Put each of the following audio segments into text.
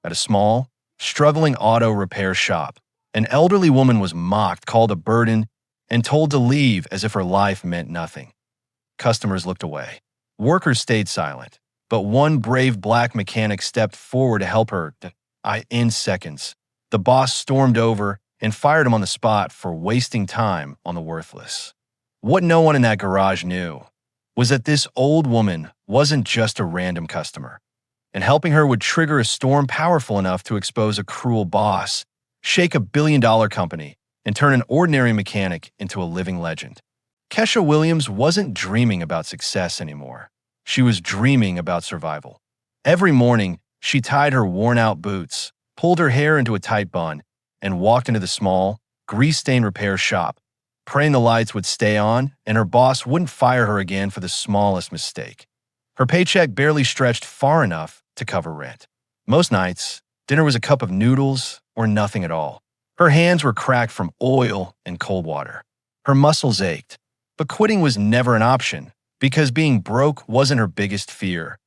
At a small, struggling auto repair shop, an elderly woman was mocked, called a burden, and told to leave as if her life meant nothing. Customers looked away. Workers stayed silent, but one brave black mechanic stepped forward to help her. In seconds, the boss stormed over and fired him on the spot for wasting time on the worthless. What no one in that garage knew was that this old woman wasn't just a random customer, and helping her would trigger a storm powerful enough to expose a cruel boss, shake a $1 billion company, and turn an ordinary mechanic into a living legend. Kesha Williams wasn't dreaming about success anymore. She was dreaming about survival. Every morning, she tied her worn-out boots, pulled her hair into a tight bun, and walked into the small, grease-stained repair shop, praying the lights would stay on and her boss wouldn't fire her again for the smallest mistake. Her paycheck barely stretched far enough to cover rent. Most nights, dinner was a cup of noodles or nothing at all. Her hands were cracked from oil and cold water. Her muscles ached, but quitting was never an option because being broke wasn't her biggest fear.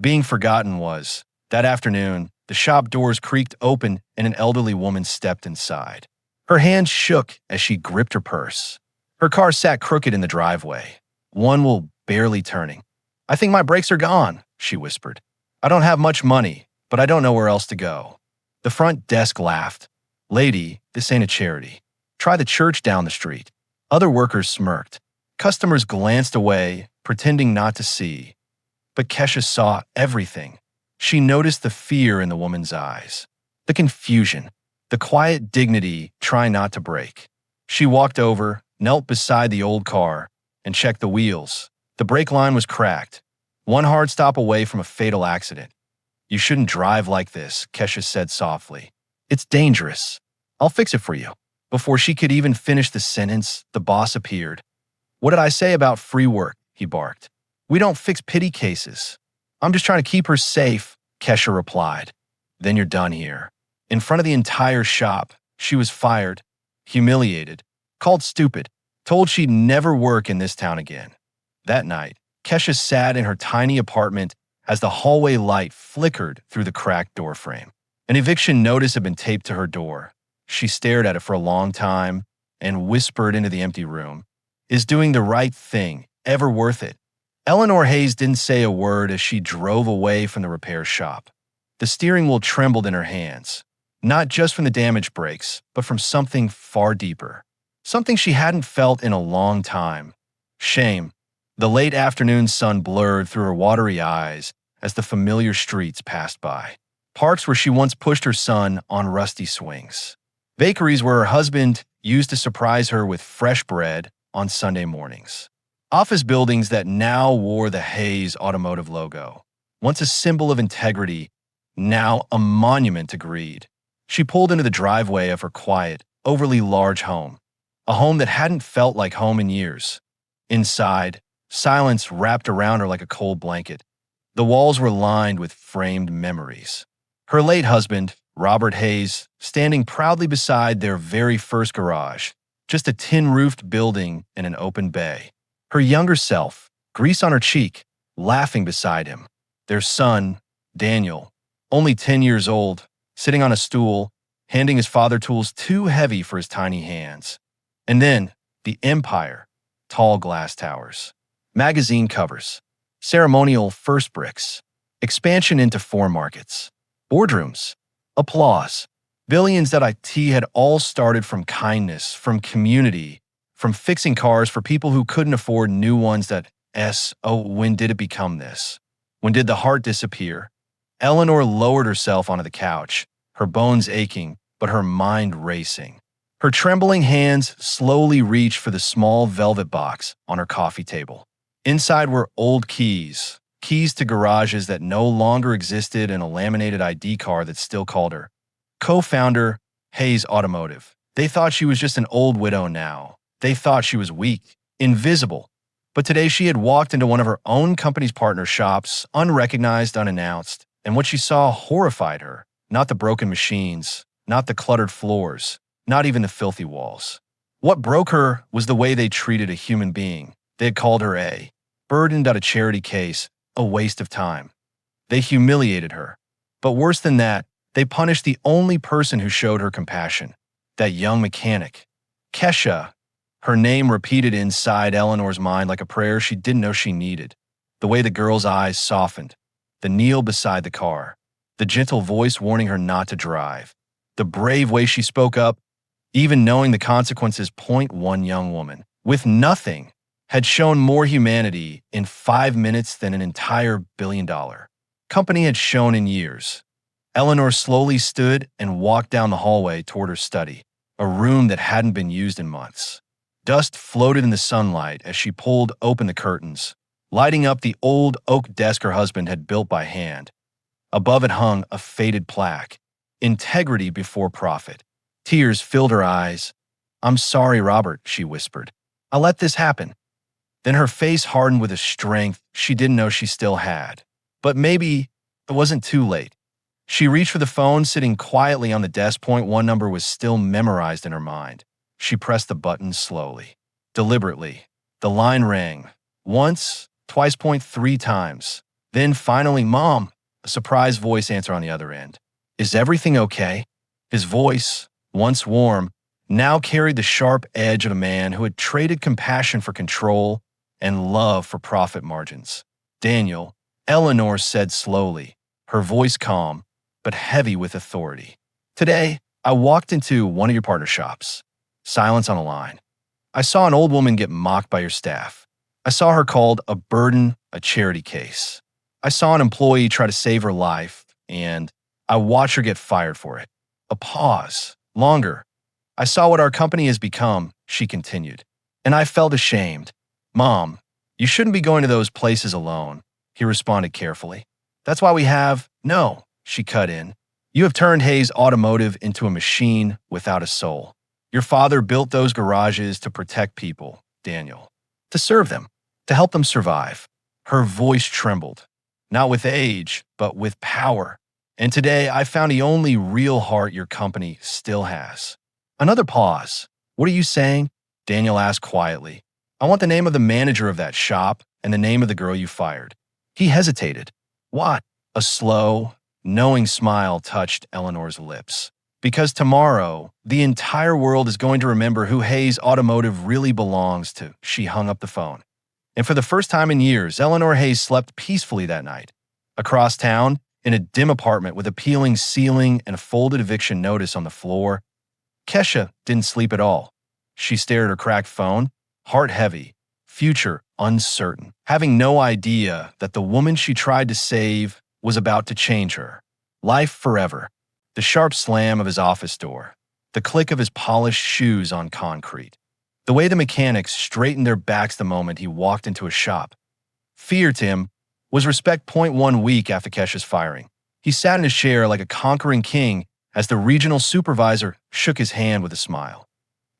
Being forgotten was. That afternoon, the shop doors creaked open and an elderly woman stepped inside. Her hands shook as she gripped her purse. Her car sat crooked in the driveway, one wheel barely turning. "I think my brakes are gone," she whispered. "I don't have much money, but I don't know where else to go." The front desk laughed. "Lady, this ain't a charity. Try the church down the street." Other workers smirked. Customers glanced away, pretending not to see. But Kesha saw everything. She noticed the fear in the woman's eyes, the confusion, the quiet dignity trying not to break. She walked over, knelt beside the old car, and checked the wheels. The brake line was cracked, one hard stop away from a fatal accident. "You shouldn't drive like this," Kesha said softly. "It's dangerous. I'll fix it for you." Before she could even finish the sentence, the boss appeared. "What did I say about free work?" he barked. "We don't fix pity cases." "I'm just trying to keep her safe," Kesha replied. "Then you're done here." In front of the entire shop, she was fired, humiliated, called stupid, told she'd never work in this town again. That night, Kesha sat in her tiny apartment as the hallway light flickered through the cracked doorframe. An eviction notice had been taped to her door. She stared at it for a long time and whispered into the empty room, "Is doing the right thing ever worth it?" Eleanor Hayes didn't say a word as she drove away from the repair shop. The steering wheel trembled in her hands, not just from the damaged brakes, but from something far deeper, something she hadn't felt in a long time. Shame. The late afternoon sun blurred through her watery eyes as the familiar streets passed by. Parks where she once pushed her son on rusty swings. Bakeries where her husband used to surprise her with fresh bread on Sunday mornings. Office buildings that now wore the Hayes Automotive logo. Once a symbol of integrity, now a monument to greed. She pulled into the driveway of her quiet, overly large home. A home that hadn't felt like home in years. Inside, silence wrapped around her like a cold blanket. The walls were lined with framed memories. Her late husband, Robert Hayes, standing proudly beside their very first garage, just a tin-roofed building in an open bay. Her younger self, grease on her cheek, laughing beside him. Their son, Daniel, only 10 years old, sitting on a stool, handing his father tools too heavy for his tiny hands. And then, the empire, tall glass towers, magazine covers, ceremonial first bricks, expansion into foreign markets, boardrooms, applause, billions that IT had all started from kindness, from community, from fixing cars for people who couldn't afford new ones when did it become this? When did the heart disappear? Eleanor lowered herself onto the couch, her bones aching, but her mind racing. Her trembling hands slowly reached for the small velvet box on her coffee table. Inside were old keys to garages that no longer existed and a laminated ID card that still called her. Co-founder, Hayes Automotive. They thought she was just an old widow now. They thought she was weak, invisible. But today she had walked into one of her own company's partner shops, unrecognized, unannounced, and what she saw horrified her. Not the broken machines, not the cluttered floors, not even the filthy walls. What broke her was the way they treated a human being. They had called her a burdened at a charity case, a waste of time. They humiliated her. But worse than that, They punished the only person who showed her compassion, that young mechanic. Kesha, her name repeated inside Eleanor's mind like a prayer she didn't know she needed. The way the girl's eyes softened, the kneel beside the car, the gentle voice warning her not to drive, the brave way she spoke up, even knowing the consequences. One young woman, with nothing, had shown more humanity in 5 minutes than an entire billion-dollar company had shown in years. Eleanor slowly stood and walked down the hallway toward her study, a room that hadn't been used in months. Dust floated in the sunlight as she pulled open the curtains, lighting up the old oak desk her husband had built by hand. Above it hung a faded plaque, "Integrity before profit." Tears filled her eyes. "I'm sorry, Robert," she whispered. "I let this happen." Then her face hardened with a strength she didn't know she still had. But maybe it wasn't too late. She reached for the phone sitting quietly on the desk. One number was still memorized in her mind. She pressed the button slowly, deliberately. The line rang. Once, twice. Three times. Then finally, "Mom," a surprised voice answered on the other end. "Is everything okay?" His voice, once warm, now carried the sharp edge of a man who had traded compassion for control and love for profit margins. "Daniel," Eleanor said slowly, her voice calm, but heavy with authority. "Today, I walked into one of your partner shops." Silence on a line. "I saw an old woman get mocked by your staff. I saw her called a burden, a charity case. I saw an employee try to save her life, and I watched her get fired for it." A pause. Longer. "I saw what our company has become," she continued, "and I felt ashamed." "Mom, you shouldn't be going to those places alone," he responded carefully. "That's why we have—" "No," she cut in. "You have turned Hayes Automotive into a machine without a soul. Your father built those garages to protect people, Daniel, to serve them, to help them survive." Her voice trembled, not with age, but with power. "And today I found the only real heart your company still has." Another pause. "What are you saying?" Daniel asked quietly. "I want the name of the manager of that shop and the name of the girl you fired." He hesitated. "What?" A slow, knowing smile touched Eleanor's lips. "Because tomorrow, the entire world is going to remember who Hayes Automotive really belongs to." She hung up the phone. And for the first time in years, Eleanor Hayes slept peacefully that night. Across town, in a dim apartment with a peeling ceiling and a folded eviction notice on the floor, Kesha didn't sleep at all. She stared at her cracked phone, heart heavy, future uncertain, having no idea that the woman she tried to save was about to change her life forever. The sharp slam of his office door, the click of his polished shoes on concrete, the way the mechanics straightened their backs the moment he walked into a shop. Fear to him was respect. 1 week after Kesha's firing, he sat in his chair like a conquering king as the regional supervisor shook his hand with a smile.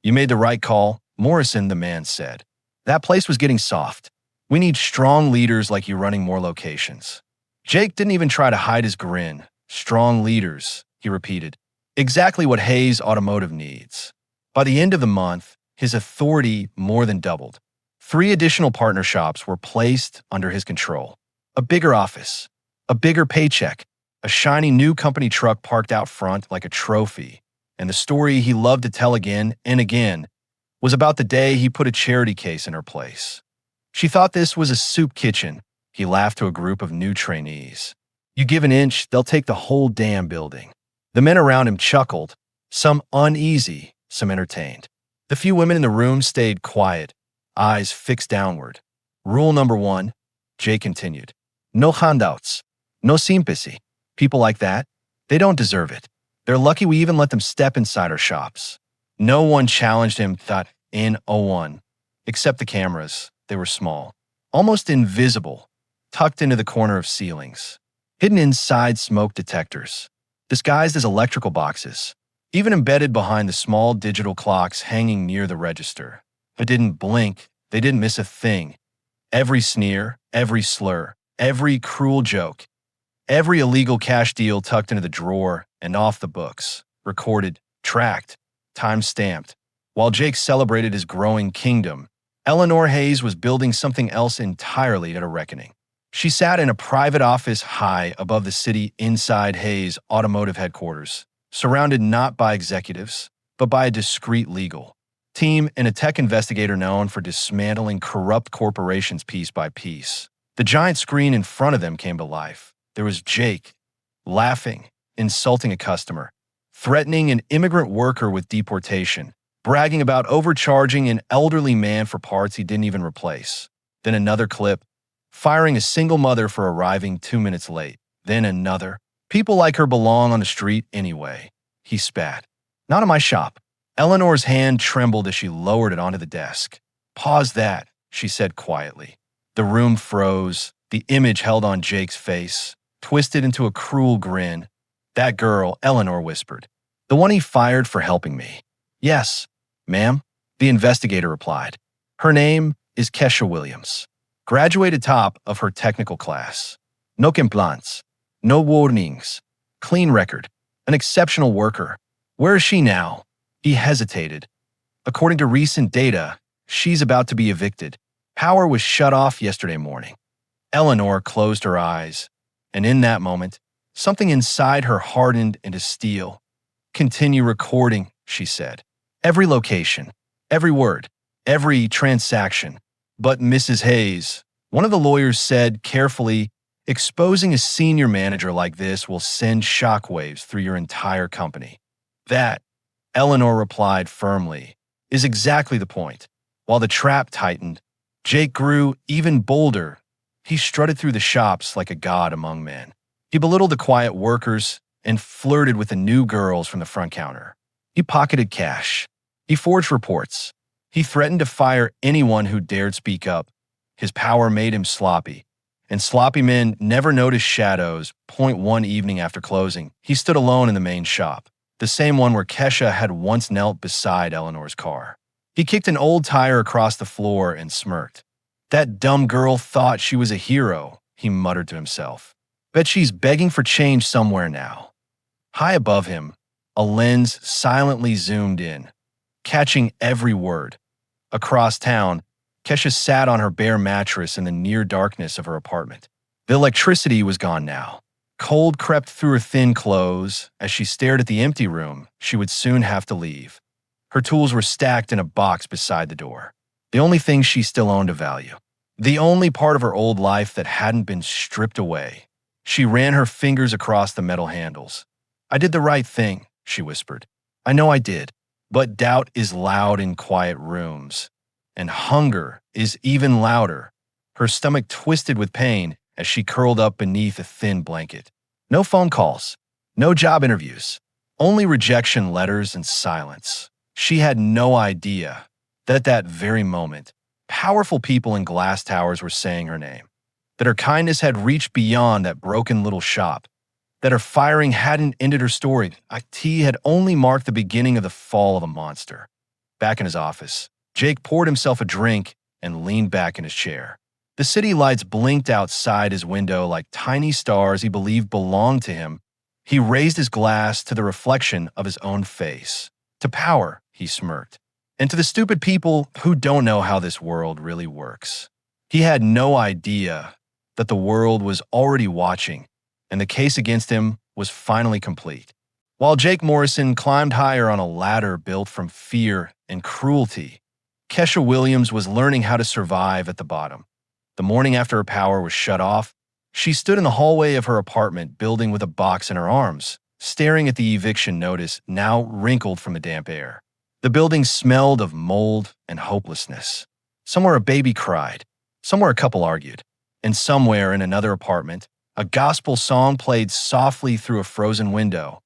"You made the right call, Morrison," the man said. "That place was getting soft. We need strong leaders like you running more locations." Jake didn't even try to hide his grin. "Strong leaders," he repeated. "Exactly what Hayes Automotive needs." By the end of the month, his authority more than doubled. 3 additional partner shops were placed under his control. A bigger office, a bigger paycheck, a shiny new company truck parked out front like a trophy. And the story he loved to tell again and again was about the day he put a charity case in her place. She thought this was a soup kitchen. He laughed to a group of new trainees. "You give an inch, they'll take the whole damn building." The men around him chuckled, some uneasy, some entertained. The few women in the room stayed quiet, eyes fixed downward. "Rule number 1, Jay continued. No handouts, no sympathy. People like that, they don't deserve it. They're lucky we even let them step inside our shops." No one challenged him in 01, except the cameras. They were small, almost invisible, tucked into the corner of ceilings, hidden inside smoke detectors, disguised as electrical boxes, even embedded behind the small digital clocks hanging near the register. They didn't blink, they didn't miss a thing. Every sneer, every slur, every cruel joke, every illegal cash deal tucked into the drawer and off the books, recorded, tracked, time-stamped. While Jake celebrated his growing kingdom, Eleanor Hayes was building something else entirely at a reckoning. She sat in a private office high above the city inside Hayes Automotive Headquarters, surrounded not by executives, but by a discreet legal team and a tech investigator known for dismantling corrupt corporations piece by piece. The giant screen in front of them came to life. There was Jake, laughing, insulting a customer, threatening an immigrant worker with deportation, bragging about overcharging an elderly man for parts he didn't even replace. Then another clip, firing a single mother for arriving 2 minutes late. Then another. People like her belong on the street anyway. He spat. Not in my shop. Eleanor's hand trembled as she lowered it onto the desk. Pause that, she said quietly. The room froze. The image held on Jake's face, twisted into a cruel grin. That girl, Eleanor whispered. The one he fired for helping me. Yes, ma'am, the investigator replied. Her name is Kesha Williams. Graduated top of her technical class. No complaints. No warnings. Clean record. An exceptional worker. Where is she now? He hesitated. According to recent data, she's about to be evicted. Power was shut off yesterday morning. Eleanor closed her eyes, and in that moment, something inside her hardened into steel. Continue recording, she said. Every location, every word, every transaction. But Mrs. Hayes, one of the lawyers said carefully, exposing a senior manager like this will send shockwaves through your entire company. That, Eleanor replied firmly, is exactly the point. While the trap tightened, Jake grew even bolder. He strutted through the shops like a god among men. He belittled the quiet workers and flirted with the new girls from the front counter. He pocketed cash. He forged reports. He threatened to fire anyone who dared speak up. His power made him sloppy, and sloppy men never noticed shadows. One evening after closing, he stood alone in the main shop, the same one where Kesha had once knelt beside Eleanor's car. He kicked an old tire across the floor and smirked. That dumb girl thought she was a hero, he muttered to himself. Bet she's begging for change somewhere now. High above him, a lens silently zoomed in, catching every word. Across town, Kesha sat on her bare mattress in the near darkness of her apartment. The electricity was gone now. Cold crept through her thin clothes. As she stared at the empty room, she would soon have to leave. Her tools were stacked in a box beside the door. The only thing she still owned of value. The only part of her old life that hadn't been stripped away. She ran her fingers across the metal handles. I did the right thing, she whispered. I know I did. But doubt is loud in quiet rooms. And hunger is even louder. Her stomach twisted with pain as she curled up beneath a thin blanket. No phone calls. No job interviews. Only rejection letters and silence. She had no idea that at that very moment, powerful people in glass towers were saying her name. That her kindness had reached beyond that broken little shop. That her firing hadn't ended her story. IT had only marked the beginning of the fall of a monster. Back in his office, Jake poured himself a drink and leaned back in his chair. The city lights blinked outside his window like tiny stars he believed belonged to him. He raised his glass to the reflection of his own face. To power, he smirked. And to the stupid people who don't know how this world really works. He had no idea that the world was already watching, and the case against him was finally complete. While Jake Morrison climbed higher on a ladder built from fear and cruelty, Kesha Williams was learning how to survive at the bottom. The morning after her power was shut off, she stood in the hallway of her apartment building with a box in her arms, staring at the eviction notice now wrinkled from the damp air. The building smelled of mold and hopelessness. Somewhere a baby cried, somewhere a couple argued, and somewhere in another apartment, a gospel song played softly through a frozen window.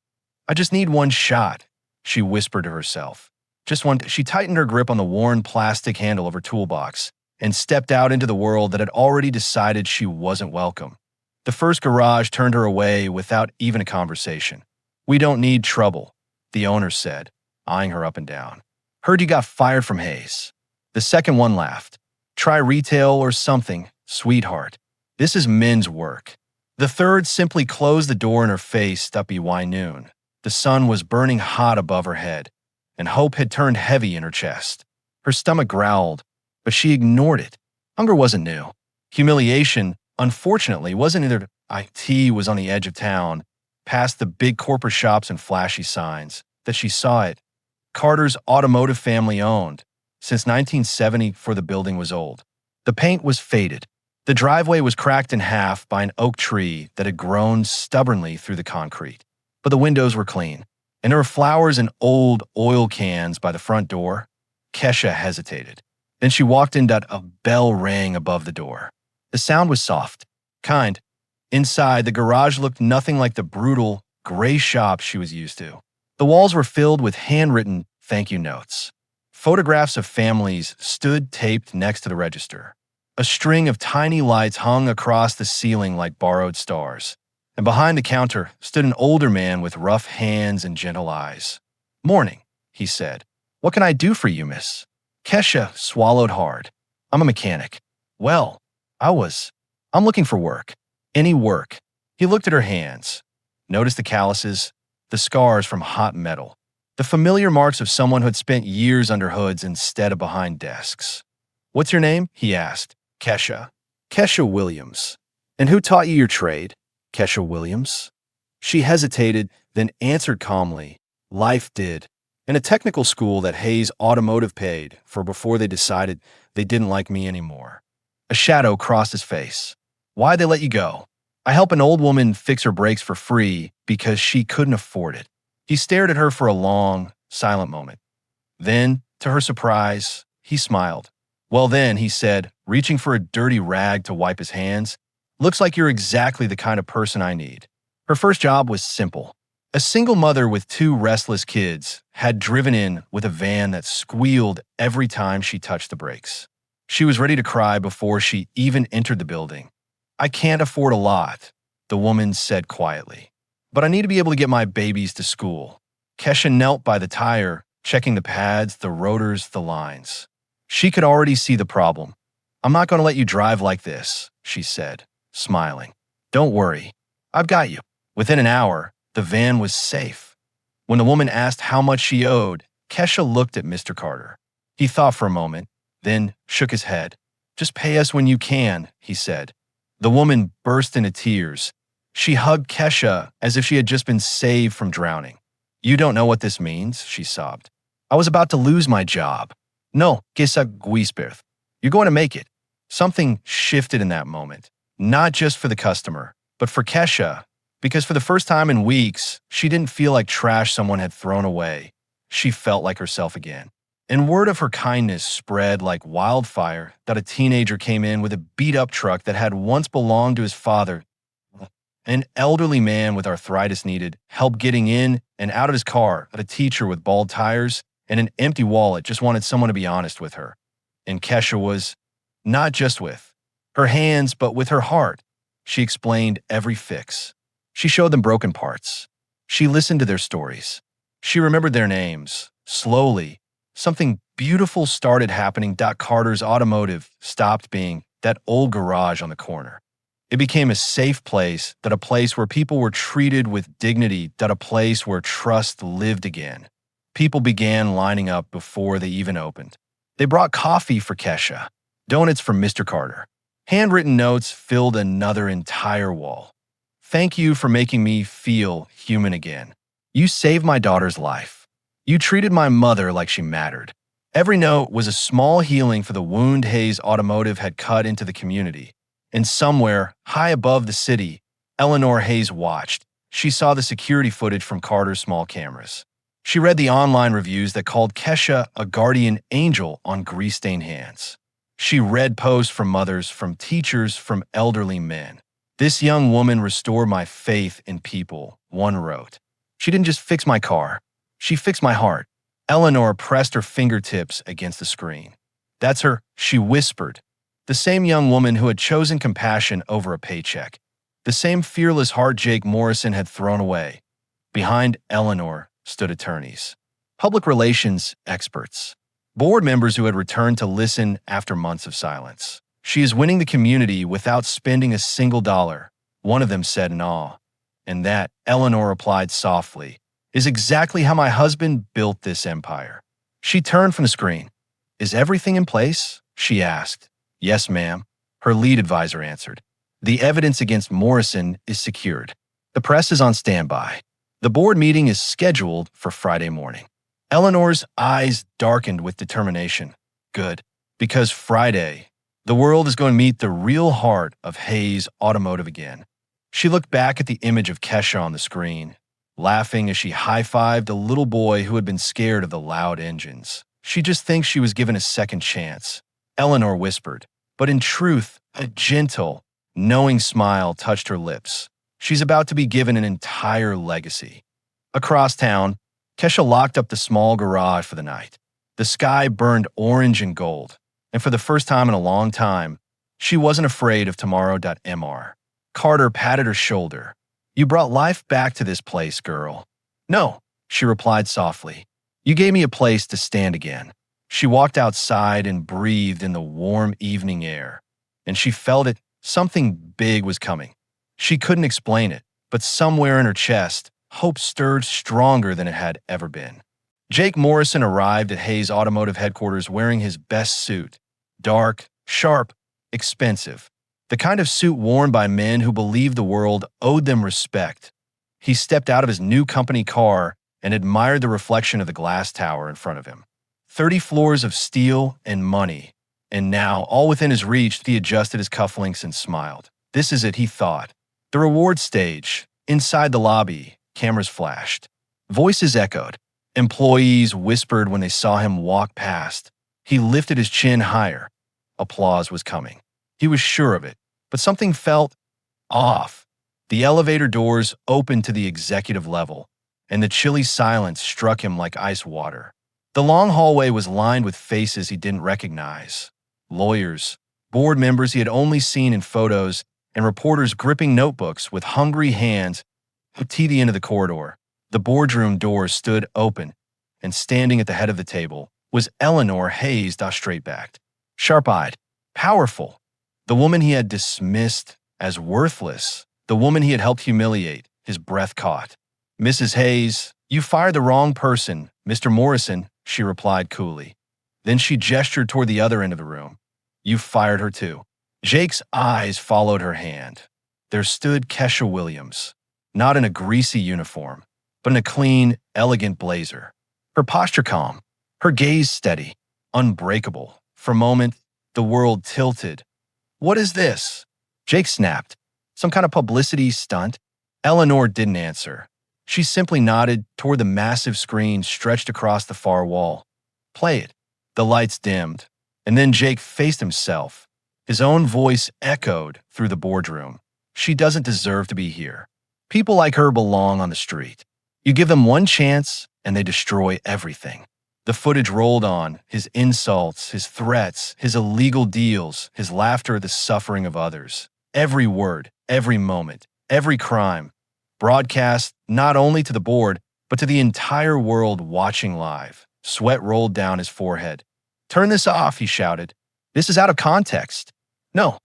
I just need one shot, she whispered to herself. Just one. She tightened her grip on the worn plastic handle of her toolbox and stepped out into the world that had already decided she wasn't welcome. The first garage turned her away without even a conversation. We don't need trouble, the owner said, eyeing her up and down. Heard you got fired from Hayes. The second one laughed. Try retail or something, sweetheart. This is men's work. The third simply closed the door in her face. By noon. The sun was burning hot above her head, and hope had turned heavy in her chest. Her stomach growled, but she ignored it. Hunger wasn't new. Humiliation Unfortunately, it wasn't either. IT was on the edge of town, past the big corporate shops and flashy signs, that she saw it. Carter's automotive family owned. Since 1970, for the building was old. The paint was faded. The driveway was cracked in half by an oak tree that had grown stubbornly through the concrete. But the windows were clean, and there were flowers and old oil cans by the front door. Kesha hesitated. Then she walked in that a bell rang above the door. The sound was soft, kind. Inside, the garage looked nothing like the brutal, gray shop she was used to. The walls were filled with handwritten thank you notes. Photographs of families stood taped next to the register. A string of tiny lights hung across the ceiling like borrowed stars. And behind the counter stood an older man with rough hands and gentle eyes. "Morning," he said. "What can I do for you, miss?" Kesha swallowed hard. "I'm a mechanic." "Well, I'm looking for work. Any work." He looked at her hands. Noticed the calluses, the scars from hot metal, the familiar marks of someone who had spent years under hoods instead of behind desks. "What's your name?" he asked. "Kesha." "Kesha Williams." "And who taught you your trade?" "Kesha Williams." She hesitated, then answered calmly. "Life did. In a technical school that Hayes Automotive paid for before they decided they didn't like me anymore." A shadow crossed his face. "Why'd they let you go?" "I help an old woman fix her brakes for free because she couldn't afford it." He stared at her for a long, silent moment. Then, to her surprise, he smiled. "Well then," he said, reaching for a dirty rag to wipe his hands, "looks like you're exactly the kind of person I need." Her first job was simple. A single mother with two restless kids had driven in with a van that squealed every time she touched the brakes. She was ready to cry before she even entered the building. "I can't afford a lot," the woman said quietly, "but I need to be able to get my babies to school." Kesha knelt by the tire, checking the pads, the rotors, the lines. She could already see the problem. "I'm not going to let you drive like this," she said, smiling. "Don't worry. I've got you." Within an hour, the van was safe. When the woman asked how much she owed, Kesha looked at Mr. Carter. He thought for a moment, then shook his head. "Just pay us when you can," he said. The woman burst into tears. She hugged Kesha as if she had just been saved from drowning. "You don't know what this means," she sobbed. "I was about to lose my job." "No, Kesha Guisperth. You're going to make it." Something shifted in that moment, not just for the customer, but for Kesha, because for the first time in weeks, she didn't feel like trash someone had thrown away. She felt like herself again. And word of her kindness spread like wildfire that a teenager came in with a beat-up truck that had once belonged to his father. An elderly man with arthritis needed help getting in and out of his car, a teacher with bald tires, and an empty wallet just wanted someone to be honest with her. And Kesha was, not just with her hands, but with her heart. She explained every fix. She showed them broken parts. She listened to their stories. She remembered their names. Slowly, something beautiful started happening. Carter's Automotive stopped being that old garage on the corner. It became a safe place, a place where people were treated with dignity, a place where trust lived again. People began lining up before they even opened. They brought coffee for Kesha, donuts for Mr. Carter. Handwritten notes filled another entire wall. "Thank you for making me feel human again. You saved my daughter's life. You treated my mother like she mattered." Every note was a small healing for the wound Hayes Automotive had cut into the community. And somewhere, high above the city, Eleanor Hayes watched. She saw the security footage from Carter's small cameras. She read the online reviews that called Kesha a guardian angel on grease-stained hands. She read posts from mothers, from teachers, from elderly men. "This young woman restored my faith in people," one wrote. "She didn't just fix my car. She fixed my heart." Eleanor pressed her fingertips against the screen. "That's her," she whispered. The same young woman who had chosen compassion over a paycheck. The same fearless heart Jake Morrison had thrown away. Behind Eleanor stood attorneys, public relations experts, board members who had returned to listen after months of silence. "She is winning the community without spending a single dollar," one of them said in awe. "And that," Eleanor replied softly, "is exactly how my husband built this empire." She turned from the screen. "Is everything in place?" she asked. "Yes, ma'am," her lead advisor answered. The evidence against Morrison is secured. The press is on standby. The board meeting is scheduled for Friday morning. Eleanor's eyes darkened with determination. Good, because Friday, the world is going to meet the real heart of Hayes Automotive again. She looked back at the image of Kesha on the screen, laughing as she high-fived a little boy who had been scared of the loud engines. She just thinks she was given a second chance, Eleanor whispered, but in truth, a gentle, knowing smile touched her lips. She's about to be given an entire legacy. Across town, Kesha locked up the small garage for the night. The sky burned orange and gold, and for the first time in a long time, she wasn't afraid of tomorrow.mr. Carter patted her shoulder. You brought life back to this place, girl. No, she replied softly. You gave me a place to stand again. She walked outside and breathed in the warm evening air, and she felt it. Something big was coming. She couldn't explain it, but somewhere in her chest, hope stirred stronger than it had ever been. Jake Morrison arrived at Hayes Automotive headquarters wearing his best suit. Dark, sharp, expensive. The kind of suit worn by men who believed the world owed them respect. He stepped out of his new company car and admired the reflection of the glass tower in front of him. 30 floors of steel and money. And now, all within his reach, he adjusted his cufflinks and smiled. This is it, he thought. The reward stage. Inside the lobby, cameras flashed. Voices echoed. Employees whispered when they saw him walk past. He lifted his chin higher. Applause was coming. He was sure of it, but something felt off. The elevator doors opened to the executive level, and the chilly silence struck him like ice water. The long hallway was lined with faces he didn't recognize. Lawyers, board members he had only seen in photos, and reporters gripping notebooks with hungry hands. At the end of the corridor, the boardroom door stood open, and standing at the head of the table was Eleanor Hayes, straight-backed, sharp-eyed, powerful. The woman he had dismissed as worthless, the woman he had helped humiliate, his breath caught. Mrs. Hayes, you fired the wrong person, Mr. Morrison, she replied coolly. Then she gestured toward the other end of the room. You fired her too. Jake's eyes followed her hand. There stood Kesha Williams, not in a greasy uniform, but in a clean, elegant blazer. Her posture calm, her gaze steady, unbreakable. For a moment, the world tilted. What is this? Jake snapped. Some kind of publicity stunt? Eleanor didn't answer. She simply nodded toward the massive screen stretched across the far wall. Play it. The lights dimmed, and then Jake faced himself. His own voice echoed through the boardroom. She doesn't deserve to be here. People like her belong on the street. You give them one chance, and they destroy everything. The footage rolled on, his insults, his threats, his illegal deals, his laughter at the suffering of others. Every word, every moment, every crime, broadcast not only to the board, but to the entire world watching live. Sweat rolled down his forehead. Turn this off, he shouted. This is out of context. No,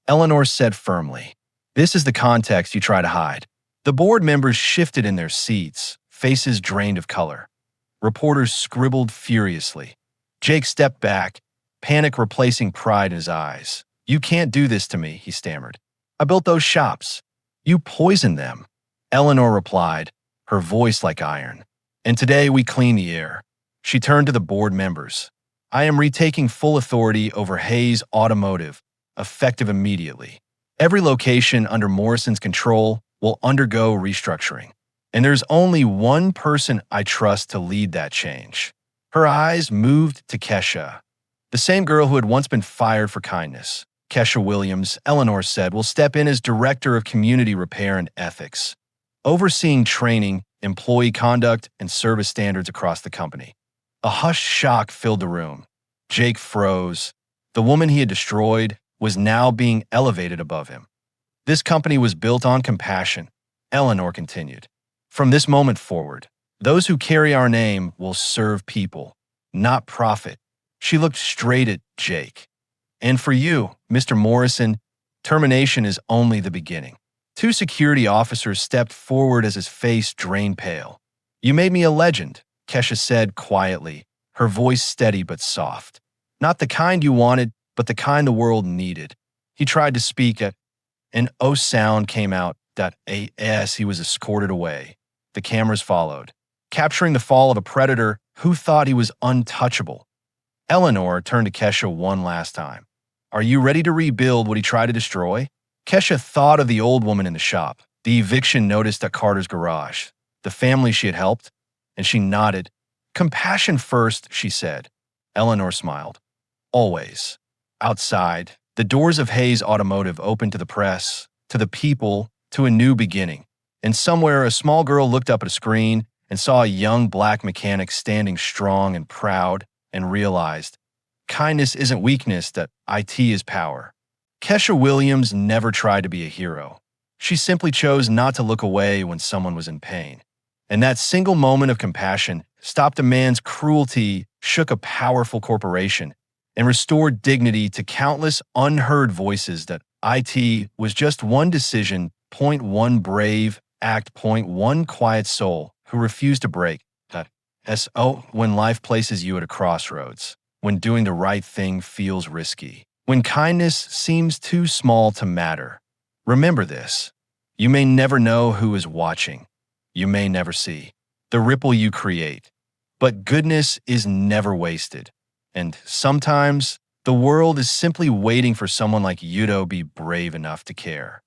Eleanor said firmly. This is the context you try to hide. The board members shifted in their seats, faces drained of color. Reporters scribbled furiously. Jake stepped back, panic replacing pride in his eyes. You can't do this to me, he stammered. I built those shops. You poisoned them. Eleanor replied, her voice like iron. And today we clean the air. She turned to the board members. I am retaking full authority over Hayes Automotive, effective immediately. Every location under Morrison's control will undergo restructuring. And there's only one person I trust to lead that change. Her eyes moved to Kesha, the same girl who had once been fired for kindness. Kesha Williams, Eleanor said, will step in as Director of Community Repair and Ethics, overseeing training, employee conduct, and service standards across the company. A hushed shock filled the room. Jake froze. The woman he had destroyed was now being elevated above him. This company was built on compassion, Eleanor continued. From this moment forward, those who carry our name will serve people, not profit. She looked straight at Jake. And for you, Mr. Morrison, termination is only the beginning. 2 security officers stepped forward as his face drained pale. You made me a legend, Kesha said quietly, her voice steady but soft. Not the kind you wanted, but the kind the world needed. He tried to speak at An O sound came out that as he was escorted away. The cameras followed, capturing the fall of a predator who thought he was untouchable. Eleanor turned to Kesha one last time. Are you ready to rebuild what he tried to destroy? Kesha thought of the old woman in the shop, the eviction notice at Carter's garage, the family she had helped, and she nodded. Compassion first, she said. Eleanor smiled. Always. Outside, the doors of Hayes Automotive opened to the press, to the people, to a new beginning. And somewhere, a small girl looked up at a screen and saw a young black mechanic standing strong and proud and realized, kindness isn't weakness, that IT is power. Kesha Williams never tried to be a hero. She simply chose not to look away when someone was in pain. And that single moment of compassion stopped a man's cruelty, shook a powerful corporation, and restored dignity to countless unheard voices. That IT was just one decision, point one brave act, point one quiet soul who refused to break. That SO when life places you at a crossroads, when doing the right thing feels risky, when kindness seems too small to matter. Remember this. You may never know who is watching. You may never see the ripple you create. But goodness is never wasted. And sometimes the world is simply waiting for someone like you to be brave enough to care.